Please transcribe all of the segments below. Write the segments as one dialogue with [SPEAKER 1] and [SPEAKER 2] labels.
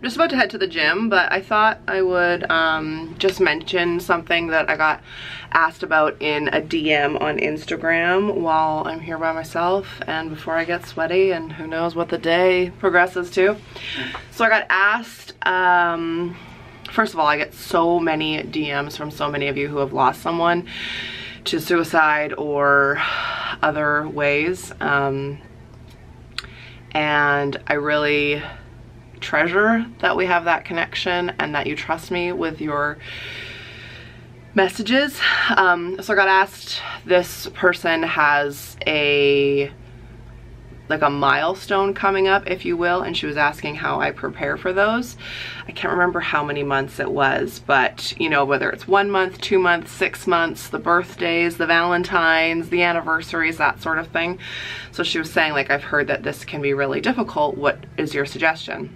[SPEAKER 1] just about to head to the gym, but I thought I would just mention something that I got asked about in a DM on Instagram while I'm here by myself and before I get sweaty and who knows what the day progresses to. So I got asked, first of all, I get so many DMs from so many of you who have lost someone to suicide or other ways, and I really treasure that we have that connection and that you trust me with your messages. So I got asked, this person has a milestone coming up, if you will, and she was asking how I prepare for those. I can't remember how many months it was, but you know, whether it's 1 month, 2 months, 6 months, the birthdays, the Valentines, the anniversaries, that sort of thing. So she was saying, like, I've heard that this can be really difficult. What is your suggestion?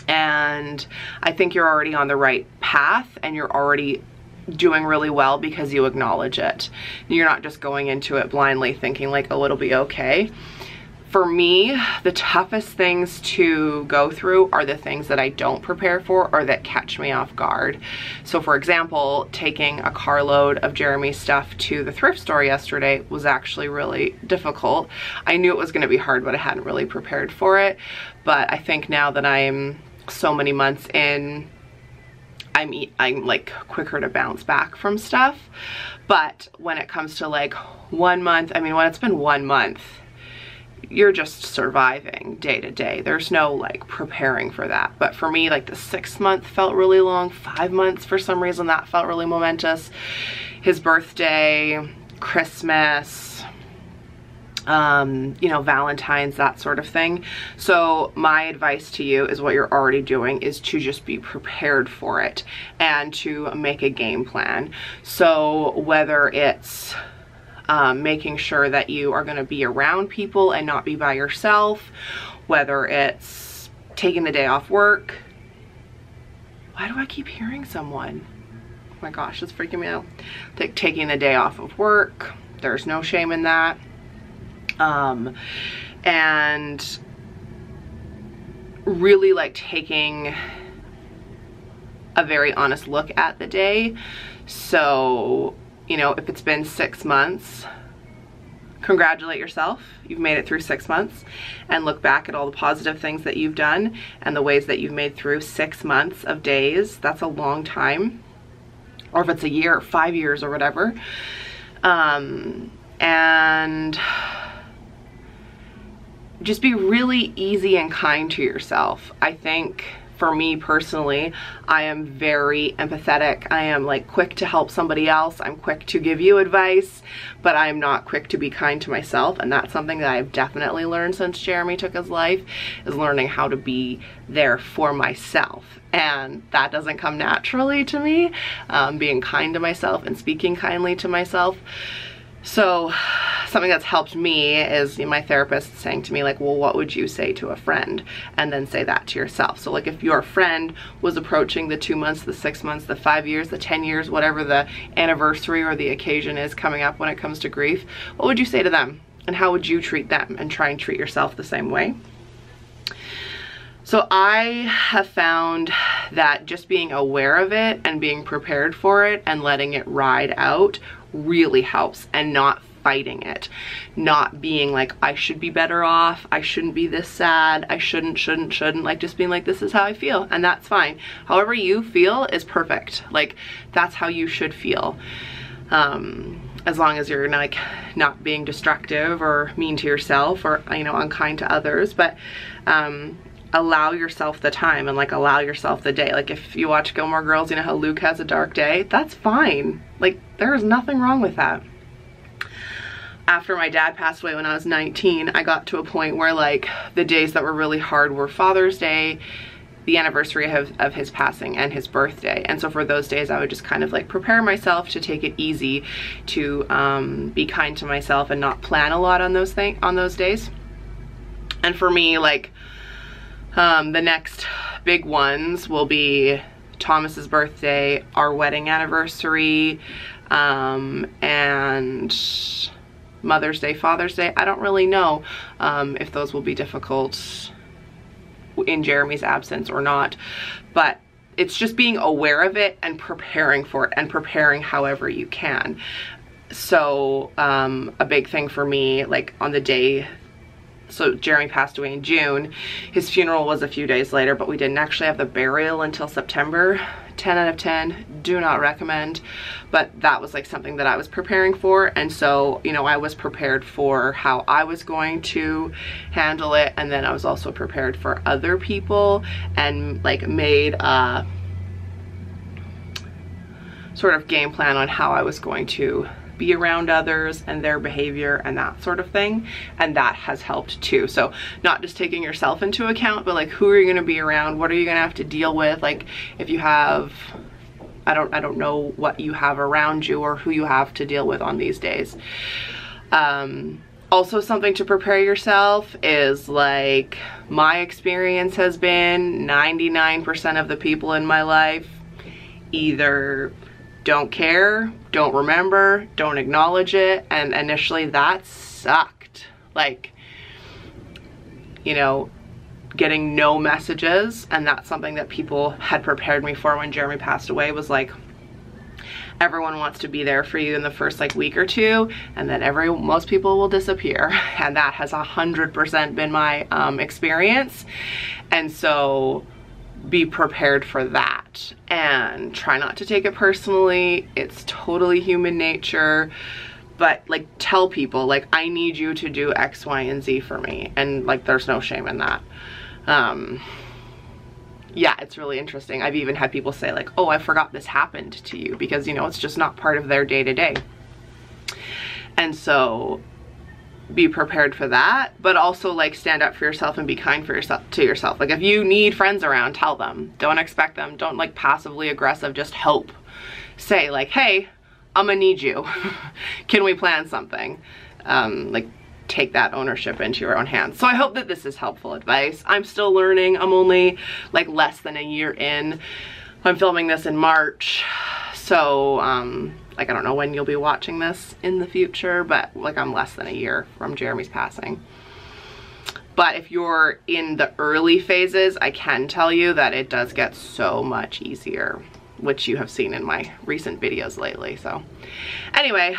[SPEAKER 1] And I think you're already on the right path and you're already doing really well because you acknowledge it. You're not just going into it blindly thinking like, oh, it'll be okay. For me, the toughest things to go through are the things that I don't prepare for or that catch me off guard. So for example, taking a carload of Jeremy's stuff to the thrift store yesterday was actually really difficult. I knew it was going to be hard, but I hadn't really prepared for it. But I think now that I'm so many months in, I'm like quicker to bounce back from stuff. But when it comes to like 1 month, I mean, when it's been 1 month, you're just surviving day to day. There's no like preparing for that. But for me, like the 6 month felt really long. 5 months, for some reason, that felt really momentous. His birthday, Christmas, you know, Valentine's, that sort of thing. So my advice to you is what you're already doing is to just be prepared for it and to make a game plan. So whether it's making sure that you are going to be around people and not be by yourself, whether it's taking the day off work. Why do I keep hearing someone? Oh my gosh, it's freaking me out. Taking the day off of work. There's no shame in that. And really like taking a very honest look at the day. So, you know, if it's been 6 months, congratulate yourself. You've made it through 6 months, and look back at all the positive things that you've done and the ways that you've made through 6 months of days. That's a long time. Or if it's a year or 5 years or whatever. And just be really easy and kind to yourself. I think for me personally, I am very empathetic. I am like quick to help somebody else. I'm quick to give you advice, but I'm not quick to be kind to myself. And that's something that I've definitely learned since Jeremy took his life, is learning how to be there for myself. And that doesn't come naturally to me, being kind to myself and speaking kindly to myself. So something that's helped me is my therapist saying to me like, well, what would you say to a friend? And then say that to yourself. So like if your friend was approaching the 2 months, the 6 months, the 5 years, the 10 years, whatever the anniversary or the occasion is coming up when it comes to grief, what would you say to them? And how would you treat them? And try and treat yourself the same way. So I have found that just being aware of it and being prepared for it and letting it ride out really helps, and not fighting it, not being like, I should be better off, I shouldn't be this sad, I shouldn't, like just being like, this is how I feel, and that's fine. However you feel is perfect. Like that's how you should feel. As long as you're like not being destructive or mean to yourself or, you know, unkind to others, but allow yourself the time and like allow yourself the day. Like if you watch Gilmore Girls, you know how Luke has a dark day? That's fine. Like there is nothing wrong with that. After my dad passed away when I was 19, I got to a point where like the days that were really hard were Father's Day, the anniversary of his passing, and his birthday. And so for those days I would just kind of like prepare myself to take it easy, to be kind to myself and not plan a lot on those days. And for me, like the next big ones will be Thomas's birthday, our wedding anniversary, and Mother's Day, Father's Day. I don't really know if those will be difficult in Jeremy's absence or not, but it's just being aware of it and preparing for it and preparing however you can. So a big thing for me, like on the day, so Jeremy passed away in June, his funeral was a few days later, but we didn't actually have the burial until September. 10 out of 10, do not recommend, but that was like something that I was preparing for. And so, you know, I was prepared for how I was going to handle it, and then I was also prepared for other people, and like made a sort of game plan on how I was going to be around others and their behavior and that sort of thing, and that has helped too. So not just taking yourself into account, but like who are you going to be around, what are you going to have to deal with, like if you have, I don't know what you have around you or who you have to deal with on these days. Also something to prepare yourself is, like, my experience has been 99% of the people in my life either don't care, don't remember, don't acknowledge it, and initially that sucked. Like, you know, getting no messages, and that's something that people had prepared me for when Jeremy passed away, was like, everyone wants to be there for you in the first like week or two, and then most people will disappear, and that has 100% been my experience. And so be prepared for that and try not to take it personally. It's totally human nature, but like tell people like, I need you to do X, Y, and Z for me, and like there's no shame in that. Yeah, it's really interesting. I've even had people say like, oh, I forgot this happened to you, because you know, it's just not part of their day-to-day. And so be prepared for that, but also like stand up for yourself and be kind for yourself to yourself. Like if you need friends around, tell them. Don't expect them. Don't like passively aggressive, just hope. Say like, hey, I'm gonna need you. Can we plan something? Like take that ownership into your own hands. So I hope that this is helpful advice. I'm still learning. I'm only like less than a year in. I'm filming this in March. So like I don't know when you'll be watching this in the future, but like I'm less than a year from Jeremy's passing. But if you're in the early phases, I can tell you that it does get so much easier, which you have seen in my recent videos lately. So anyway,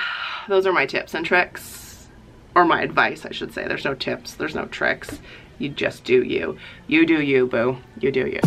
[SPEAKER 1] those are my tips and tricks, or my advice, I should say. There's no tips, there's no tricks. You just do you. You do you, boo. You do you.